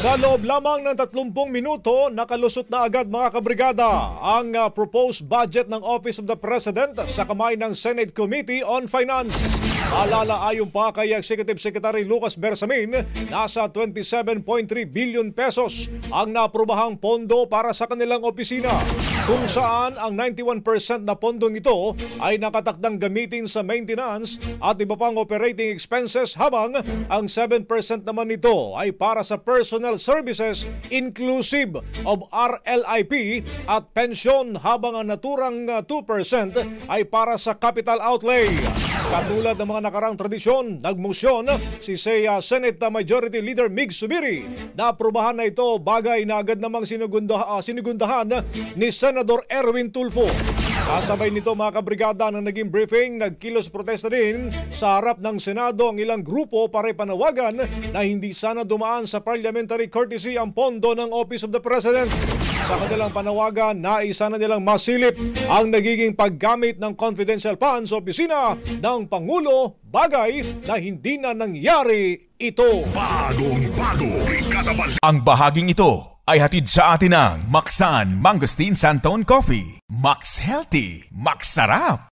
Sa loob lamang ng 30 minuto, nakalusot na agad mga kabrigada ang proposed budget ng Office of the President sa kamay ng Senate Committee on Finance. Alala ayon pa kay Executive Secretary Lucas Bersamin, nasa 27.3 billion pesos ang naprobahang pondo para sa kanilang opisina, kung saan ang 91% na pondong ito ay nakatakdang gamitin sa maintenance at iba pang operating expenses, habang ang 7% naman nito ay para sa personal services inclusive of RLIP at pensyon, habang ang naturang 2% ay para sa capital outlay. Katulad ng mga nakarang tradisyon, nagmosyon si Senate Majority Leader Mig Zubiri na aprobahan na ito, bagay na agad namang sinigundahan ni Senador Erwin Tulfo. Kasabay nito mga kabrigada, ng naging briefing, nagkilos protesta din sa harap ng Senado ang ilang grupo para panawagan na hindi sana dumaan sa parliamentary courtesy ang pondo ng Office of the President. Sa kanilang panawagan, naisa na nilang masilip ang nagiging paggamit ng confidential funds sa opisina ng Pangulo, bagay na hindi na nangyari ito. Ang bahaging ito ay hatid sa atin ng Maxan Mangosteen Santon Coffee. Max Healthy, Max Sarap.